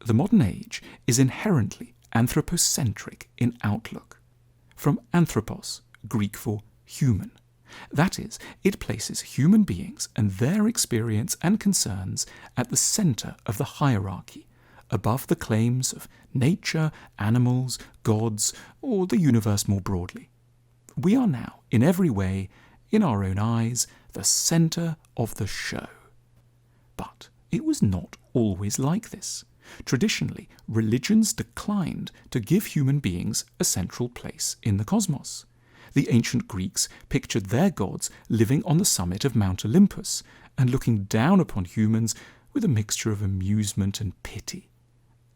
The modern age is inherently anthropocentric in outlook. From anthropos, Greek for human. That is, it places human beings and their experience and concerns at the centre of the hierarchy, above the claims of nature, animals, gods, or the universe more broadly. We are now, in every way, in our own eyes, the centre of the show. But it was not always like this. Traditionally, religions declined to give human beings a central place in the cosmos. The ancient Greeks pictured their gods living on the summit of Mount Olympus and looking down upon humans with a mixture of amusement and pity.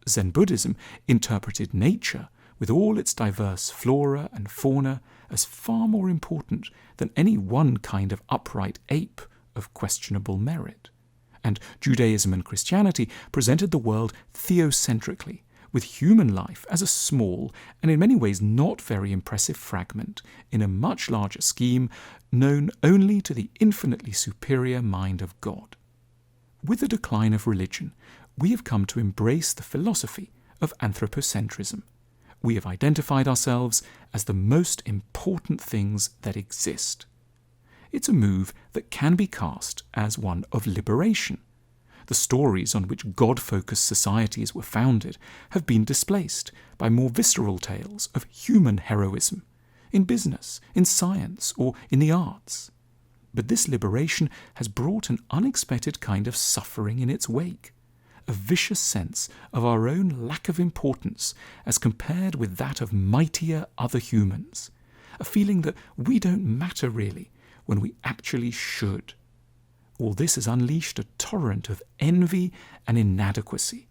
Zen Buddhism interpreted nature, with all its diverse flora and fauna, as far more important than any one kind of upright ape of questionable merit. And Judaism and Christianity presented the world theocentrically, with human life as a small and in many ways not very impressive fragment in a much larger scheme known only to the infinitely superior mind of God. With the decline of religion, we have come to embrace the philosophy of anthropocentrism. We have identified ourselves as the most important things that exist. It's a move that can be cast as one of liberation. The stories on which God-focused societies were founded have been displaced by more visceral tales of human heroism, in business, in science, or in the arts. But this liberation has brought an unexpected kind of suffering in its wake, a vicious sense of our own lack of importance as compared with that of mightier other humans, a feeling that we don't matter really when we actually should. All this has unleashed a torrent of envy and inadequacy.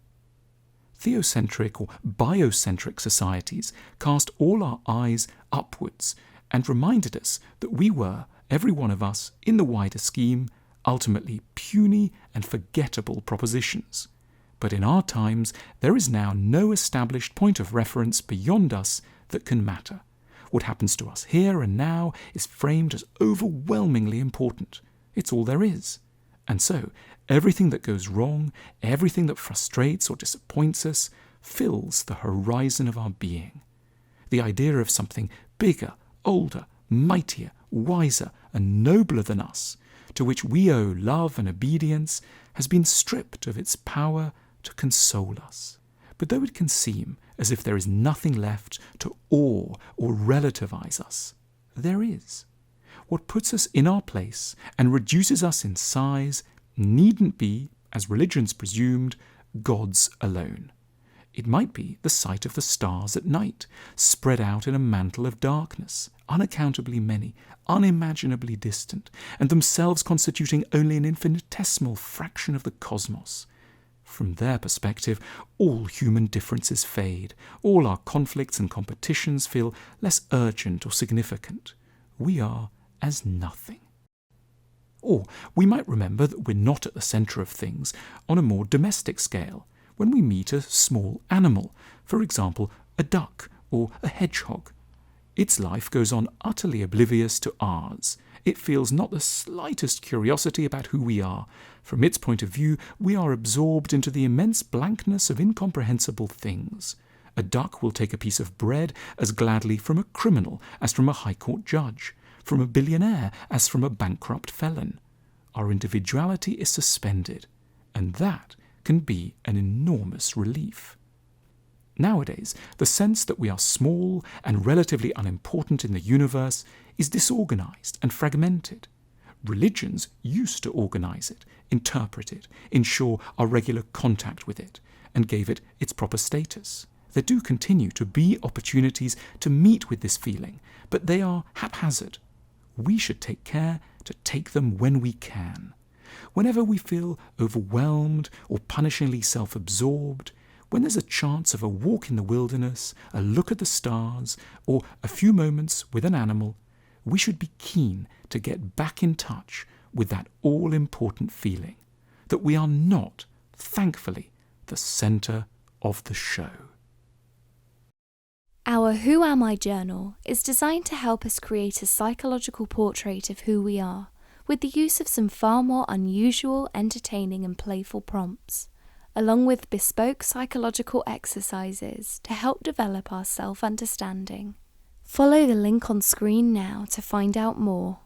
Theocentric or biocentric societies cast all our eyes upwards and reminded us that we were, every one of us, in the wider scheme, ultimately puny and forgettable propositions. But in our times, there is now no established point of reference beyond us that can matter. What happens to us here and now is framed as overwhelmingly important. It's all there is. And so, everything that goes wrong, everything that frustrates or disappoints us, fills the horizon of our being. The idea of something bigger, older, mightier, wiser, and nobler than us, to which we owe love and obedience, has been stripped of its power to console us. But though it can seem as if there is nothing left to awe or relativize us, there is. What puts us in our place and reduces us in size needn't be, as religions presumed, gods alone. It might be the sight of the stars at night, spread out in a mantle of darkness, unaccountably many, unimaginably distant, and themselves constituting only an infinitesimal fraction of the cosmos. From their perspective, all human differences fade, all our conflicts and competitions feel less urgent or significant. We are as nothing. Or we might remember that we're not at the centre of things on a more domestic scale, when we meet a small animal, for example, a duck or a hedgehog. Its life goes on utterly oblivious to ours. It feels not the slightest curiosity about who we are. From its point of view, we are absorbed into the immense blankness of incomprehensible things. A duck will take a piece of bread as gladly from a criminal as from a high court judge, from a billionaire as from a bankrupt felon. Our individuality is suspended, and that can be an enormous relief. Nowadays, the sense that we are small and relatively unimportant in the universe is disorganized and fragmented. Religions used to organize it, interpret it, ensure our regular contact with it, and gave it its proper status. There do continue to be opportunities to meet with this feeling, but they are haphazard. We should take care to take them when we can. Whenever we feel overwhelmed or punishingly self-absorbed, when there's a chance of a walk in the wilderness, a look at the stars, or a few moments with an animal, we should be keen to get back in touch with that all-important feeling that we are not, thankfully, the centre of the show. Our Who Am I journal is designed to help us create a psychological portrait of who we are, with the use of some far more unusual, entertaining and playful prompts. along with bespoke psychological exercises to help develop our self-understanding. Follow the link on screen now to find out more.